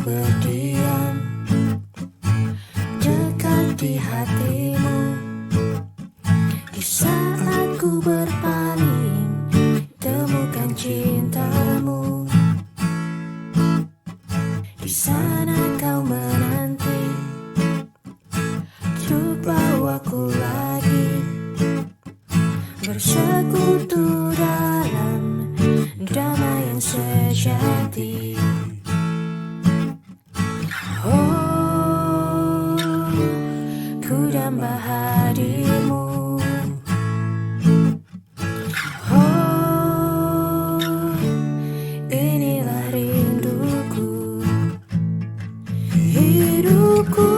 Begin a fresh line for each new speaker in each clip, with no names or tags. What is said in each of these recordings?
berdiam dekat di hatimu. Di saat ku berpaling, temukan cintamu. Di sana kau menanti untuk bawaku lagi bersekutu dalam damai yang sejati. Oh, ku damba hadimu. Oh, inilah rinduku. Hidupku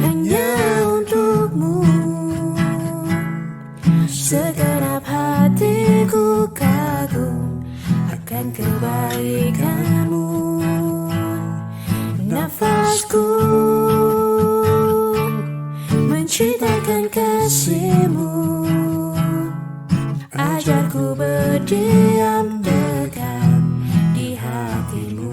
hanya untukmu. Segenap hatiku kagum akan kebaikanmu. Nafasku menciptakan kasihmu. Ajarku berdiam dekat di hatimu.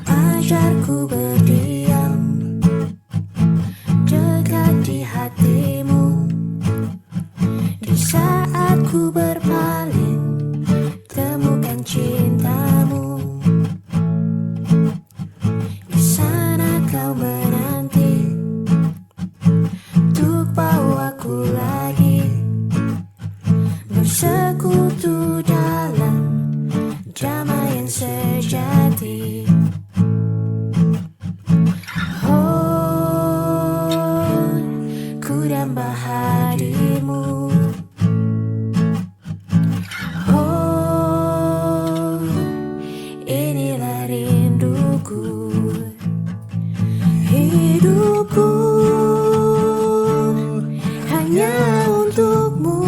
Ajarku berdiam dekat di hatimu. Di saat ku berpaling, temukan cintamu. Di sana kau menanti untuk bawaku lagi bersekutu dalam damai yang sejati. Oh, ku damba hadimu. Oh, inilah rinduku. Hidupku hanya untukmu.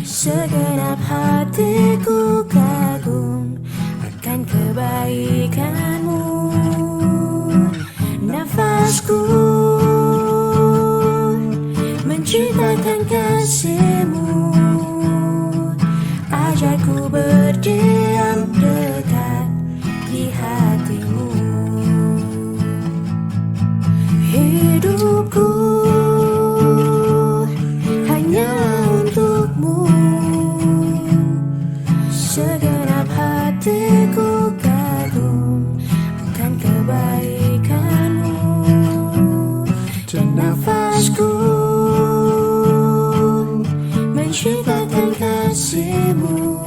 Segenap hatiku kagum akan kebaikanmu. Nafasku menciptakan kasihmu. Ajarku berdiam dekat di hatimu. Hidupku hanya untukmu. Segenap hatiku kagum akan kebaikanmu. Dan nafasku menciptakan kasihmu.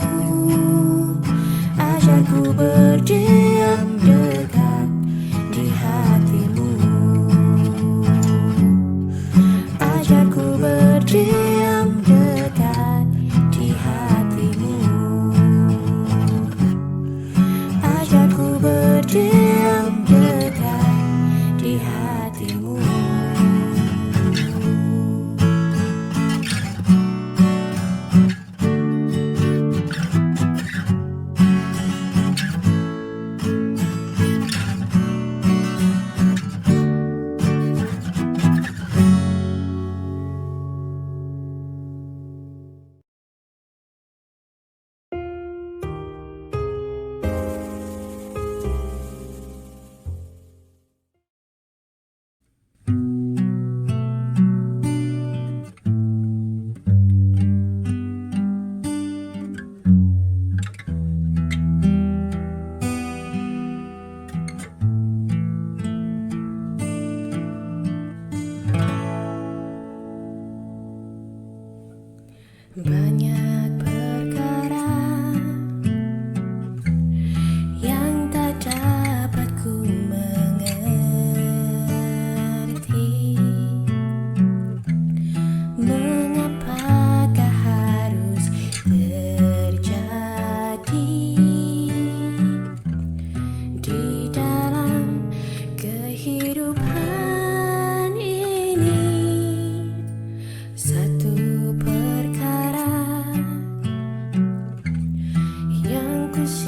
Ajarku berdiam dekat di hatimu. Ajarku berdiam dekat di hatimu. Ajarku berdiam dekat di hatimu.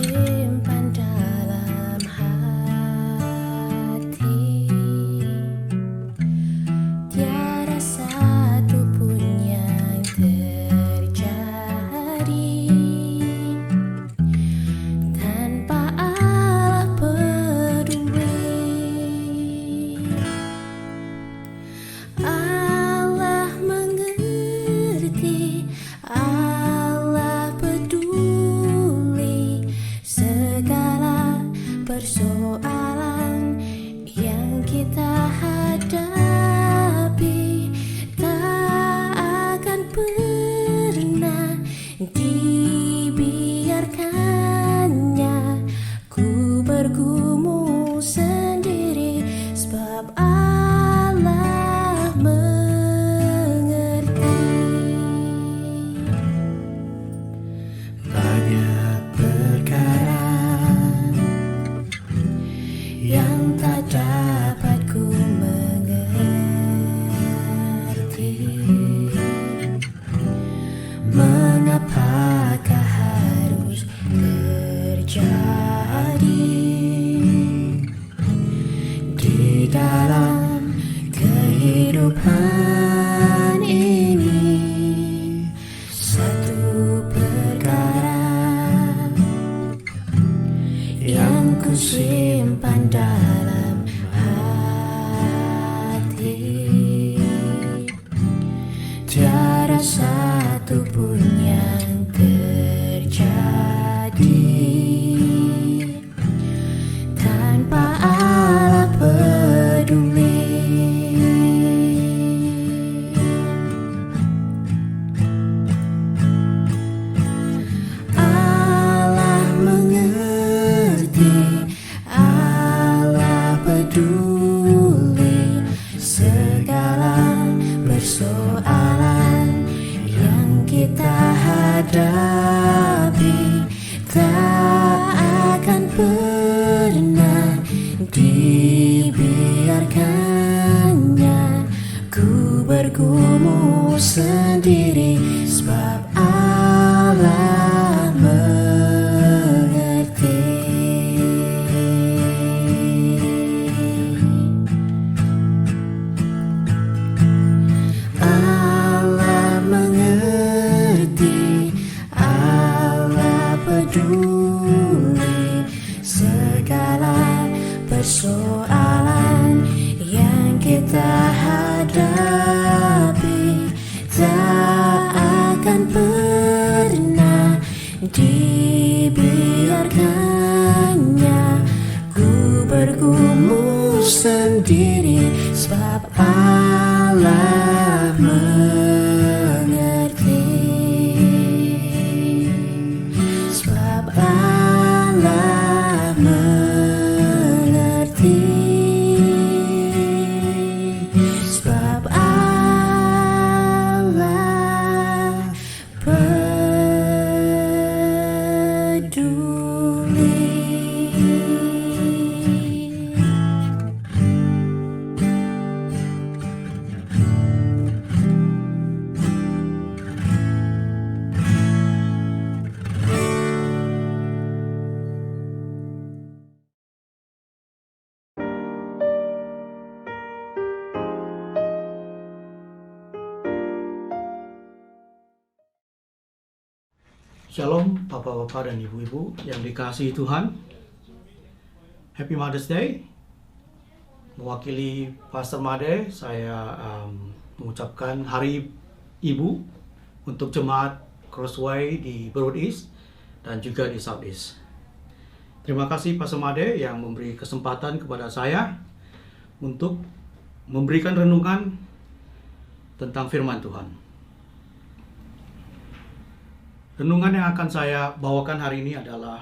simpan dalam hati, tiada satu pun yang terjadi tanpa Allah peduli. Allah mengerti, Allah peduli segala persoalan yang kita hadapi. Tak akan pernah dibiarkannya ku bergumul sendiri, sebab Allah mengerti. Banyak perkara yang tak dapat ku mengerti. Mengapakah harus terjadi di dalam kehidupan ini? Satu perkara yang ku simpan dalam hati, tiada satu pun yang terjadi tanpa Allah peduli. Allah mengerti, Allah peduli segala persoalan yang kita hadapi. Tak akan pernah dibiarkannya ku bergumul sendiri, sebab Allah mengerti. Allah mengerti, Allah peduli segala persoalan yang kita hadapi. Tak akan pernah dibiarkannya ku bergumul sendiri, sebab Allah mengerti. Sebab Allah mengerti. Sebab Allah peduli.
Shalom Bapak-Bapak dan Ibu-Ibu yang dikasihi Tuhan. Happy Mother's Day. Mewakili Pastor Made, saya mengucapkan Hari Ibu untuk jemaat Crossway di Broad East dan juga di South East. Terima kasih Pastor Made yang memberi kesempatan kepada saya untuk memberikan renungan tentang firman Tuhan. Renungan yang akan saya bawakan hari ini adalah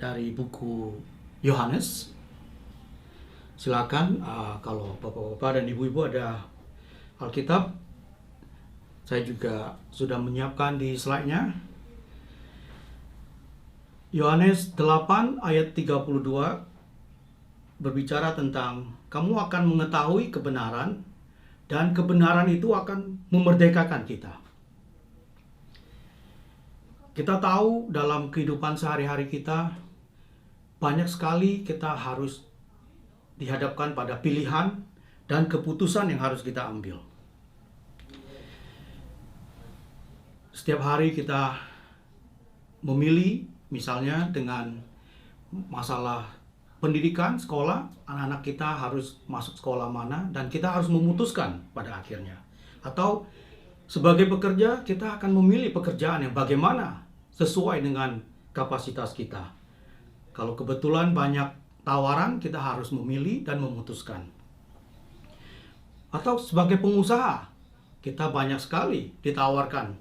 dari buku Yohanes. Silakan kalau Bapak-Bapak dan Ibu-Ibu ada Alkitab, saya juga sudah menyiapkan di slide-nya. Yohanes 8 ayat 32 berbicara tentang kamu akan mengetahui kebenaran dan kebenaran itu akan memerdekakan kita. Kita tahu dalam kehidupan sehari-hari kita banyak sekali kita harus dihadapkan pada pilihan dan keputusan yang harus kita ambil. Setiap hari kita memilih, misalnya dengan masalah pendidikan, sekolah, anak-anak kita harus masuk sekolah mana, dan kita harus memutuskan pada akhirnya. Atau sebagai pekerja, kita akan memilih pekerjaan yang bagaimana sesuai dengan kapasitas kita. Kalau kebetulan banyak tawaran, kita harus memilih dan memutuskan. Atau sebagai pengusaha, kita banyak sekali ditawarkan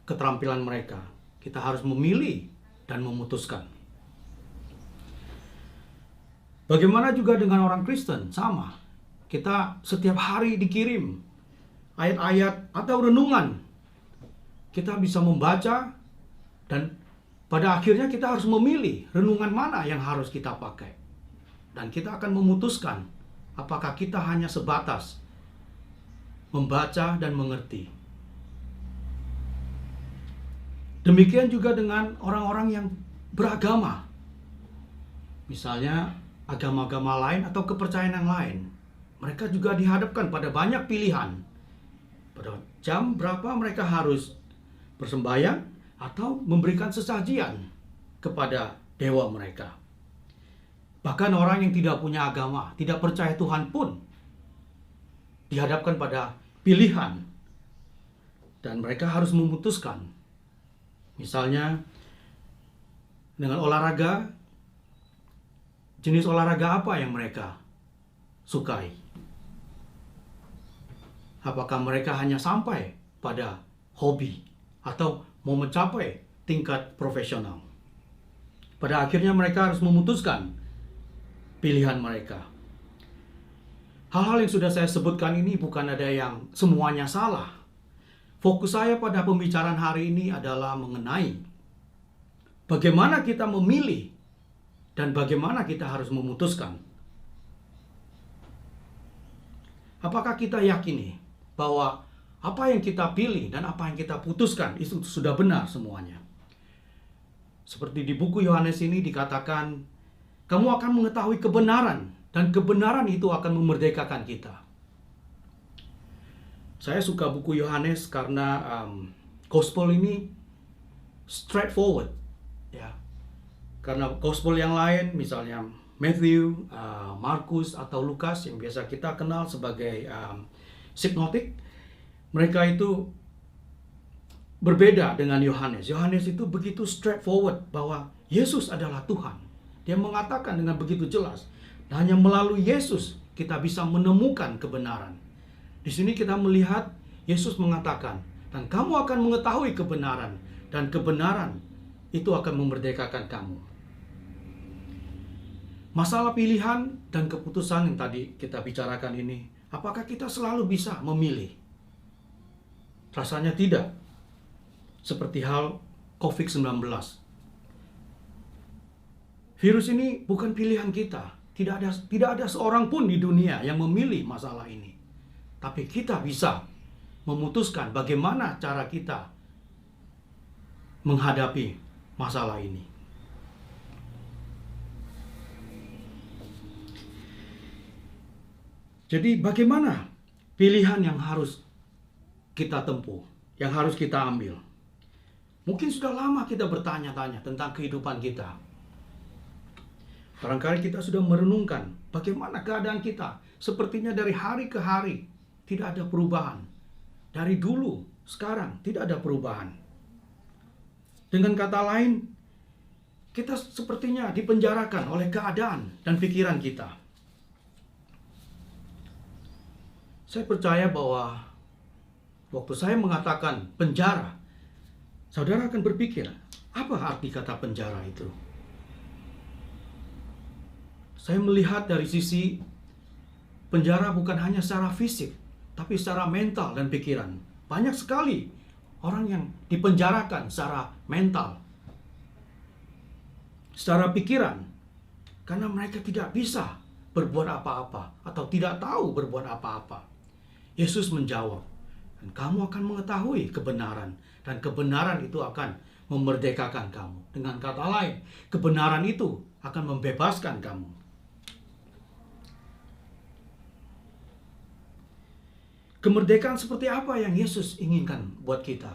keterampilan mereka. Kita harus memilih dan memutuskan. Bagaimana juga dengan orang Kristen? Sama. Kita setiap hari dikirim ayat-ayat atau renungan. Kita bisa membaca dan pada akhirnya kita harus memilih renungan mana yang harus kita pakai. Dan kita akan memutuskan apakah kita hanya sebatas membaca dan mengerti. Demikian juga dengan orang-orang yang beragama. Misalnya agama-agama lain atau kepercayaan yang lain. Mereka juga dihadapkan pada banyak pilihan. Pada jam berapa mereka harus bersembahyang atau memberikan sesajian kepada dewa mereka. Bahkan orang yang tidak punya agama, tidak percaya Tuhan pun dihadapkan pada pilihan. Dan mereka harus memutuskan. Misalnya dengan olahraga, jenis olahraga apa yang mereka sukai? Apakah mereka hanya sampai pada hobi atau mau mencapai tingkat profesional? Pada akhirnya mereka harus memutuskan pilihan mereka. Hal-hal yang sudah saya sebutkan ini bukan ada yang semuanya salah. Fokus saya pada pembicaraan hari ini adalah mengenai bagaimana kita memilih dan bagaimana kita harus memutuskan. Apakah kita yakini bahwa apa yang kita pilih dan apa yang kita putuskan itu sudah benar semuanya? Seperti di buku Yohanes ini dikatakan, kamu akan mengetahui kebenaran dan kebenaran itu akan memerdekakan kita. Saya suka buku Yohanes karena gospel ini straightforward, ya. Karena gospel yang lain, misalnya Matthew, Markus atau Lukas yang biasa kita kenal sebagai synoptik, mereka itu berbeda dengan Yohanes. Yohanes itu begitu straightforward bahwa Yesus adalah Tuhan. Dia mengatakan dengan begitu jelas, dan hanya melalui Yesus kita bisa menemukan kebenaran. Di sini kita melihat Yesus mengatakan, dan kamu akan mengetahui kebenaran, dan kebenaran itu akan memerdekakan kamu. Masalah pilihan dan keputusan yang tadi kita bicarakan ini, apakah kita selalu bisa memilih? Rasanya tidak. Seperti hal COVID-19. Virus ini bukan pilihan kita. Tidak ada seorang pun di dunia yang memilih masalah ini. Tapi kita bisa memutuskan bagaimana cara kita menghadapi masalah ini. Jadi bagaimana pilihan yang harus kita tempuh, yang harus kita ambil? Mungkin sudah lama kita bertanya-tanya tentang kehidupan kita. Barangkali kita sudah merenungkan bagaimana keadaan kita. Sepertinya dari hari ke hari tidak ada perubahan. Dari dulu, sekarang tidak ada perubahan. Dengan kata lain, kita sepertinya dipenjarakan oleh keadaan dan pikiran kita. Saya percaya bahwa waktu saya mengatakan penjara, saudara akan berpikir, apa arti kata penjara itu? Saya melihat dari sisi penjara bukan hanya secara fisik, tapi secara mental dan pikiran. Banyak sekali orang yang dipenjarakan secara mental, secara pikiran, karena mereka tidak bisa berbuat apa-apa atau tidak tahu berbuat apa-apa. Yesus menjawab, dan kamu akan mengetahui kebenaran, dan kebenaran itu akan memerdekakan kamu. Dengan kata lain, kebenaran itu akan membebaskan kamu. Kemerdekaan seperti apa yang Yesus inginkan buat kita?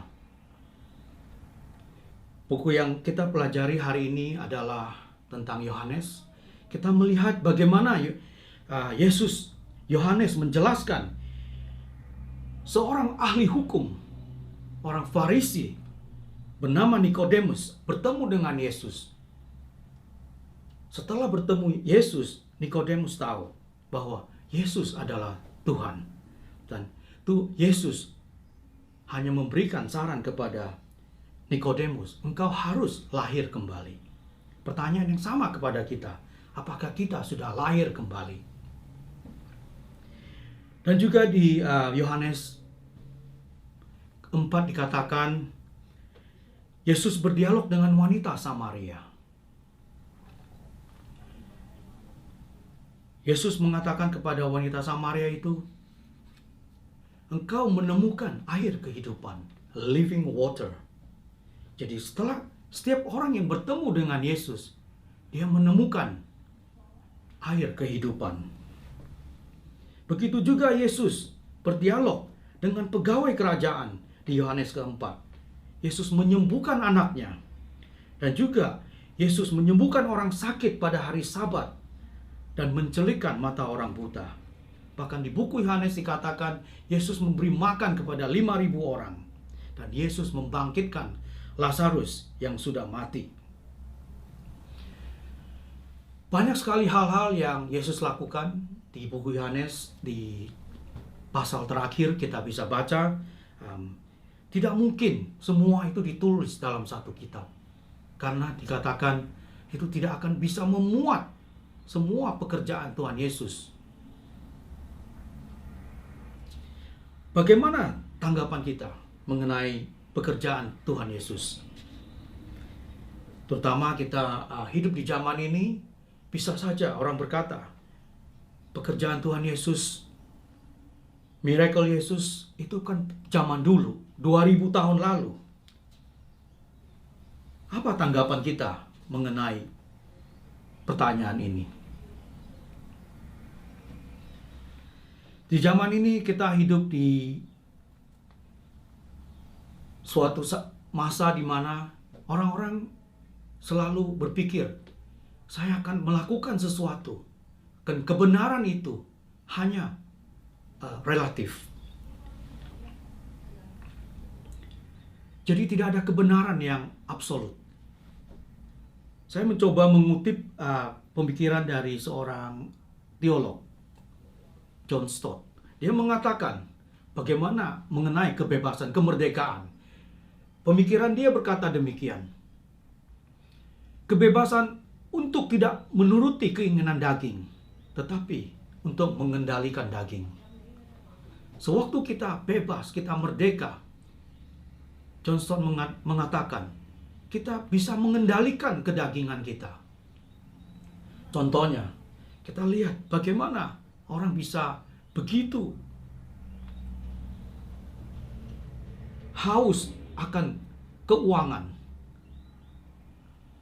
Buku yang kita pelajari hari ini adalah tentang Yohanes. Kita melihat bagaimana Yohanes menjelaskan seorang ahli hukum, orang Farisi bernama Nikodemus bertemu dengan Yesus. Setelah bertemu Yesus, Nikodemus tahu bahwa Yesus adalah Tuhan. Dan Yesus hanya memberikan saran kepada Nikodemus, engkau harus lahir kembali. Pertanyaan yang sama kepada kita, apakah kita sudah lahir kembali? Dan juga di Yohanes 4 dikatakan, Yesus berdialog dengan wanita Samaria. Yesus mengatakan kepada wanita Samaria itu, engkau menemukan air kehidupan, living water. Jadi setelah setiap orang yang bertemu dengan Yesus, dia menemukan air kehidupan. Begitu juga Yesus berdialog dengan pegawai kerajaan di Yohanes keempat. Yesus menyembuhkan anaknya. Dan juga Yesus menyembuhkan orang sakit pada hari Sabat dan mencelikkan mata orang buta. Bahkan di buku Yohanes dikatakan Yesus memberi makan kepada 5.000 orang. Dan Yesus membangkitkan Lazarus yang sudah mati. Banyak sekali hal-hal yang Yesus lakukan di buku Yohanes. Di pasal terakhir kita bisa baca, tidak mungkin semua itu ditulis dalam satu kitab. Karena dikatakan itu tidak akan bisa memuat semua pekerjaan Tuhan Yesus. Bagaimana tanggapan kita mengenai pekerjaan Tuhan Yesus? Terutama kita hidup di zaman ini, bisa saja orang berkata, pekerjaan Tuhan Yesus, miracle Yesus, itu kan zaman dulu, 2000 tahun lalu. Apa tanggapan kita mengenai pertanyaan ini? Di zaman ini kita hidup di suatu masa di mana orang-orang selalu berpikir, saya akan melakukan sesuatu. Dan kebenaran itu hanya relatif. Jadi tidak ada kebenaran yang absolut. Saya mencoba mengutip pemikiran dari seorang teolog, John Stott. Dia mengatakan bagaimana mengenai kebebasan, kemerdekaan. Pemikiran dia berkata demikian. Kebebasan untuk tidak menuruti keinginan daging, tetapi untuk mengendalikan daging. Sewaktu kita bebas, kita merdeka, John Stott mengatakan, kita bisa mengendalikan kedagingan kita. Contohnya, kita lihat bagaimana orang bisa begitu haus akan keuangan.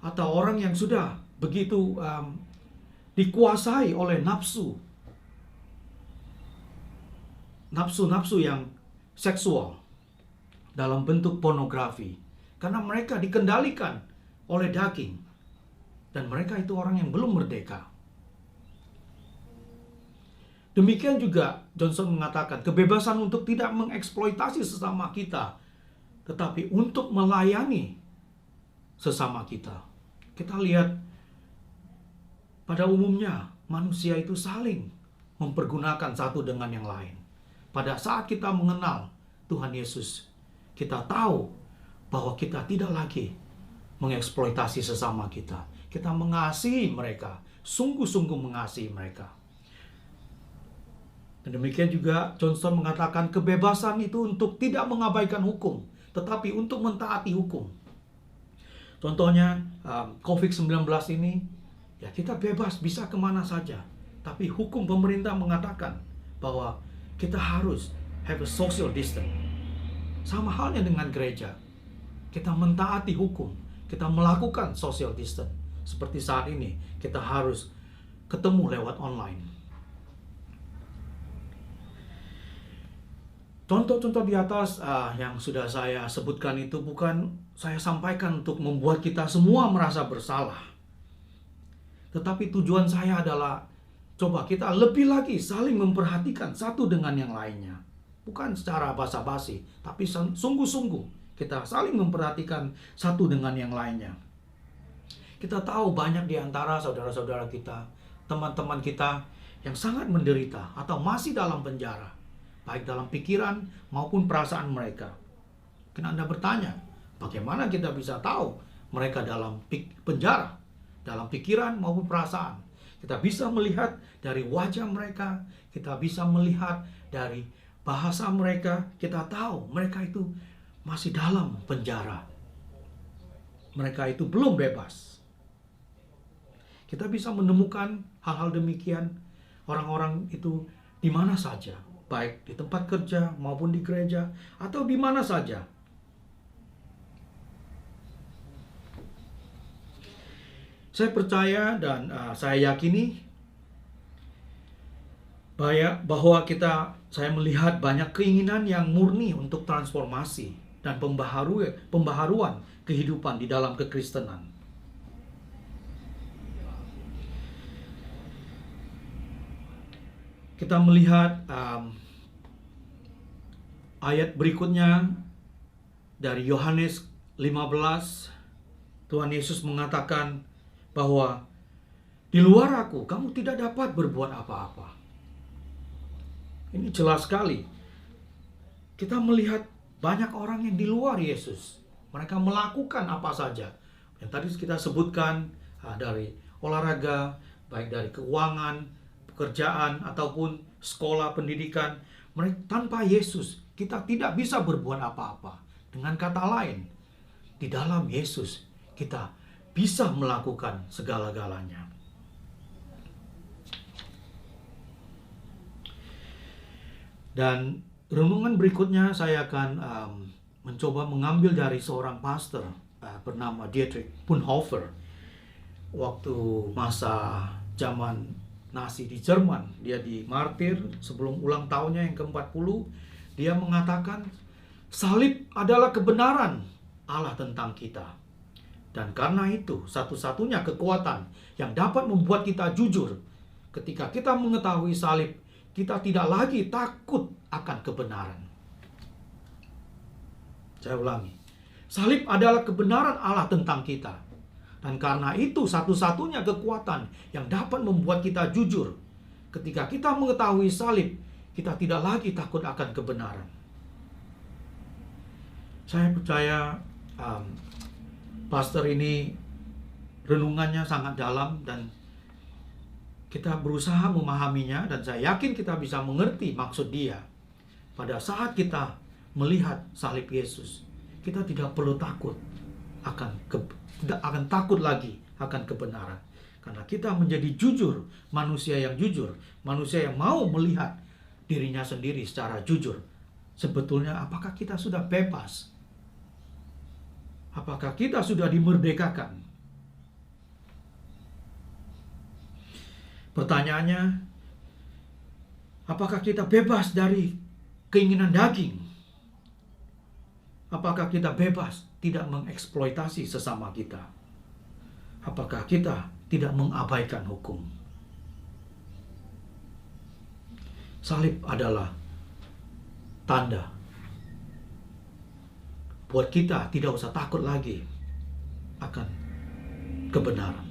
Atau orang yang sudah begitu dikuasai oleh nafsu yang seksual dalam bentuk pornografi. Karena mereka dikendalikan oleh daging. Dan mereka itu orang yang belum merdeka. Demikian juga Johnson mengatakan kebebasan untuk tidak mengeksploitasi sesama kita, tetapi untuk melayani sesama kita. Kita lihat pada umumnya manusia itu saling mempergunakan satu dengan yang lain. Pada saat kita mengenal Tuhan Yesus, kita tahu bahwa kita tidak lagi mengeksploitasi sesama kita. Kita mengasihi mereka, sungguh-sungguh mengasihi mereka. Dan demikian juga Johnson mengatakan kebebasan itu untuk tidak mengabaikan hukum, tetapi untuk mentaati hukum. Contohnya COVID-19 ini, ya kita bebas bisa kemana saja. Tapi hukum pemerintah mengatakan bahwa kita harus have a social distance. Sama halnya dengan gereja. Kita mentaati hukum, kita melakukan social distance seperti saat ini kita harus ketemu lewat online. Contoh-contoh di atas yang sudah saya sebutkan itu bukan saya sampaikan untuk membuat kita semua merasa bersalah. Tetapi tujuan saya adalah coba kita lebih lagi saling memperhatikan satu dengan yang lainnya. Bukan secara basa-basi, tapi sungguh-sungguh kita saling memperhatikan satu dengan yang lainnya. Kita tahu banyak di antara saudara-saudara kita, teman-teman kita yang sangat menderita atau masih dalam penjara, baik dalam pikiran maupun perasaan mereka. Mungkin Anda bertanya, bagaimana kita bisa tahu mereka dalam penjara, dalam pikiran maupun perasaan? Kita bisa melihat dari wajah mereka, kita bisa melihat dari bahasa mereka, kita tahu mereka itu masih dalam penjara. Mereka itu belum bebas. Kita bisa menemukan hal-hal demikian orang-orang itu di mana saja, baik di tempat kerja maupun di gereja atau di mana saja. Saya percaya dan saya yakini bahwa saya melihat banyak keinginan yang murni untuk transformasi dan pembaharuan kehidupan di dalam kekristenan. Kita melihat ayat berikutnya dari Yohanes 15. Tuhan Yesus mengatakan bahwa di luar aku kamu tidak dapat berbuat apa-apa. Ini jelas sekali. Kita melihat banyak orang yang di luar Yesus. Mereka melakukan apa saja. Yang tadi kita sebutkan dari olahraga, baik dari keuangan, pekerjaan, ataupun sekolah, pendidikan. Tanpa Yesus, kita tidak bisa berbuat apa-apa. Dengan kata lain, di dalam Yesus, kita bisa melakukan segala-galanya. Dan renungan berikutnya saya akan mencoba mengambil dari seorang pastor bernama Dietrich Bonhoeffer. Waktu masa zaman Nazi di Jerman, dia dimartir sebelum ulang tahunnya yang ke-40. Dia mengatakan salib adalah kebenaran Allah tentang kita. Dan karena itu satu-satunya kekuatan yang dapat membuat kita jujur. Ketika kita mengetahui salib, kita tidak lagi takut akan kebenaran. Saya ulangi. Salib adalah kebenaran Allah tentang kita. Dan karena itu satu-satunya kekuatan yang dapat membuat kita jujur. Ketika kita mengetahui salib, kita tidak lagi takut akan kebenaran. Saya percaya pastor ini renungannya sangat dalam dan kita berusaha memahaminya, dan saya yakin kita bisa mengerti maksud dia. Pada saat kita melihat salib Yesus, kita tidak perlu takut tidak akan takut lagi akan kebenaran. Karena kita menjadi jujur, manusia yang jujur, manusia yang mau melihat dirinya sendiri secara jujur. Sebetulnya apakah kita sudah bebas? Apakah kita sudah dimerdekakan? Pertanyaannya, apakah kita bebas dari keinginan daging? Apakah kita bebas tidak mengeksploitasi sesama kita? Apakah kita tidak mengabaikan hukum? Salib adalah tanda buat kita tidak usah takut lagi akan kebenaran.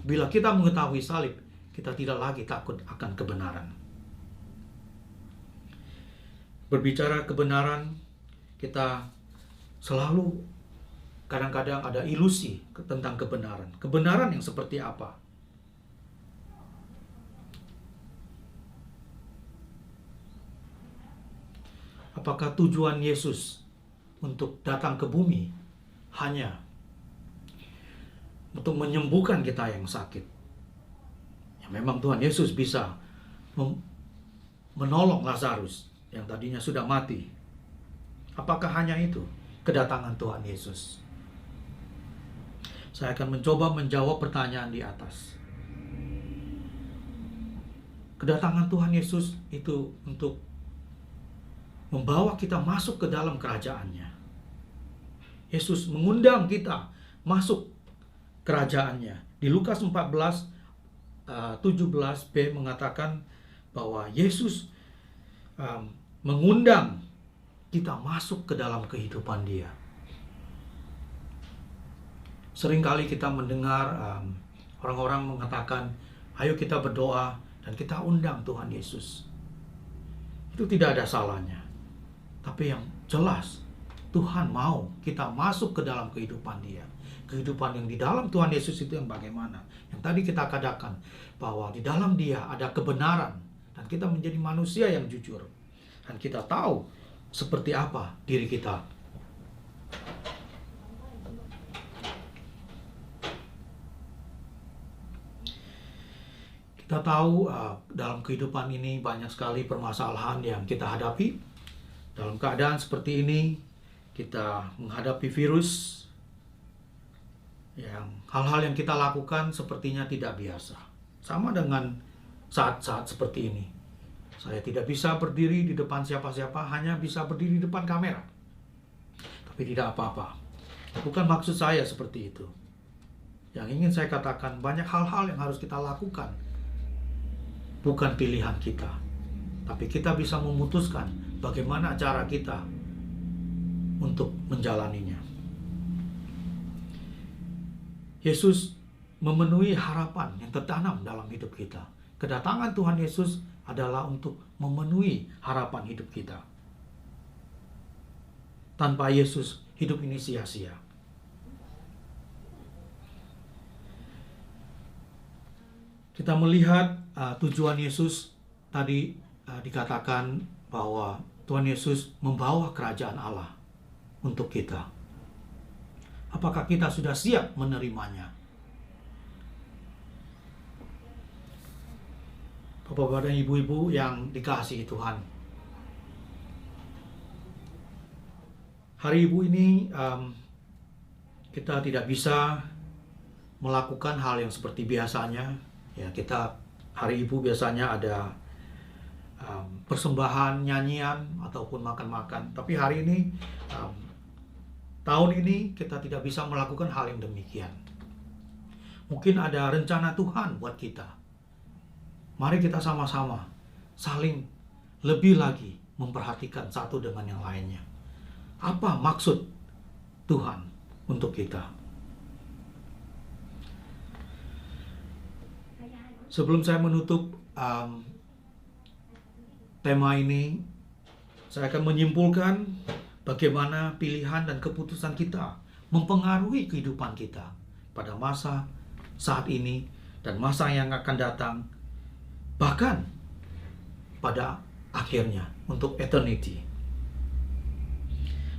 Bila kita mengetahui salib, kita tidak lagi takut akan kebenaran. Berbicara kebenaran, kita selalu kadang-kadang ada ilusi tentang kebenaran. Kebenaran yang seperti apa? Apakah tujuan Yesus untuk datang ke bumi hanya untuk menyembuhkan kita yang sakit? Ya, memang Tuhan Yesus bisa menolong Lazarus yang tadinya sudah mati. Apakah hanya itu kedatangan Tuhan Yesus? Saya akan mencoba menjawab pertanyaan di atas. Kedatangan Tuhan Yesus itu untuk membawa kita masuk ke dalam kerajaannya. Yesus mengundang kita masuk kerajaannya. Di Lukas 14, 17b mengatakan bahwa Yesus mengundang kita masuk ke dalam kehidupan Dia. Seringkali kita mendengar orang-orang mengatakan, ayo kita berdoa dan kita undang Tuhan Yesus. Itu tidak ada salahnya. Tapi yang jelas, Tuhan mau kita masuk ke dalam kehidupan Dia. Kehidupan yang di dalam Tuhan Yesus itu yang bagaimana? Yang tadi kita katakan bahwa di dalam Dia ada kebenaran dan kita menjadi manusia yang jujur. Dan kita tahu seperti apa diri kita. Kita tahu dalam kehidupan ini banyak sekali permasalahan yang kita hadapi. Dalam keadaan seperti ini, kita menghadapi virus, yang hal-hal yang kita lakukan sepertinya tidak biasa. Sama dengan saat-saat seperti ini. Saya tidak bisa berdiri di depan siapa-siapa, hanya bisa berdiri di depan kamera. Tapi tidak apa-apa. Bukan maksud saya seperti itu. Yang ingin saya katakan, banyak hal-hal yang harus kita lakukan. Bukan pilihan kita, tapi kita bisa memutuskan bagaimana cara kita untuk menjalaninya. Yesus memenuhi harapan yang tertanam dalam hidup kita. Kedatangan Tuhan Yesus adalah untuk memenuhi harapan hidup kita. Tanpa Yesus, hidup ini sia-sia. Kita melihat tujuan Yesus tadi dikatakan bahwa Tuhan Yesus membawa kerajaan Allah untuk kita. Apakah kita sudah siap menerimanya? Bapak-bapak dan ibu-ibu yang dikasihi Tuhan. Hari Ibu ini kita tidak bisa melakukan hal yang seperti biasanya. Ya, kita hari Ibu biasanya ada persembahan, nyanyian, ataupun makan-makan. Tapi hari ini, tahun ini kita tidak bisa melakukan hal yang demikian. Mungkin ada rencana Tuhan buat kita. Mari kita sama-sama saling lebih lagi memperhatikan satu dengan yang lainnya. Apa maksud Tuhan untuk kita? Sebelum saya menutup tema ini, saya akan menyimpulkan bagaimana pilihan dan keputusan kita mempengaruhi kehidupan kita pada masa saat ini dan masa yang akan datang, bahkan pada akhirnya untuk eternity.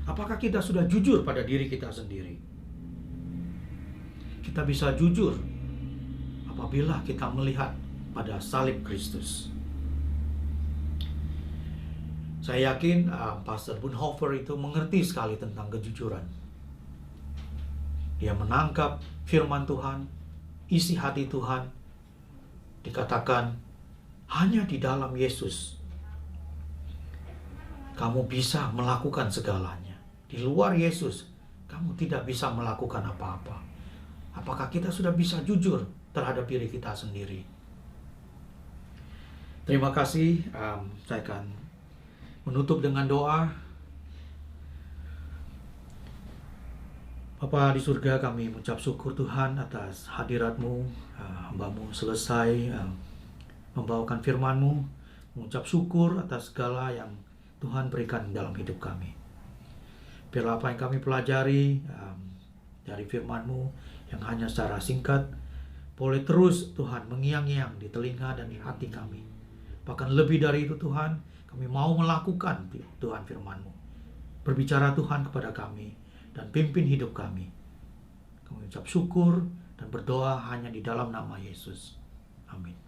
Apakah kita sudah jujur pada diri kita sendiri? Kita bisa jujur apabila kita melihat pada salib Kristus. Saya yakin Pastor Bonhoeffer itu mengerti sekali tentang kejujuran. Dia menangkap firman Tuhan, isi hati Tuhan. Dikatakan, hanya di dalam Yesus kamu bisa melakukan segalanya. Di luar Yesus, kamu tidak bisa melakukan apa-apa. Apakah kita sudah bisa jujur terhadap diri kita sendiri? Terima kasih. Saya akan menutup dengan doa. Bapa di surga, kami mengucap syukur Tuhan atas hadirat-Mu. Hamba-Mu selesai membawakan firman-Mu. Mengucap syukur atas segala yang Tuhan berikan dalam hidup kami. Biarlah apa yang kami pelajari dari firman-Mu yang hanya secara singkat boleh terus Tuhan mengiang-iang di telinga dan di hati kami. Bahkan lebih dari itu Tuhan, kami mau melakukan Tuhan firman-Mu. Berbicara Tuhan kepada kami dan pimpin hidup kami. Kami ucap syukur dan berdoa hanya di dalam nama Yesus. Amin.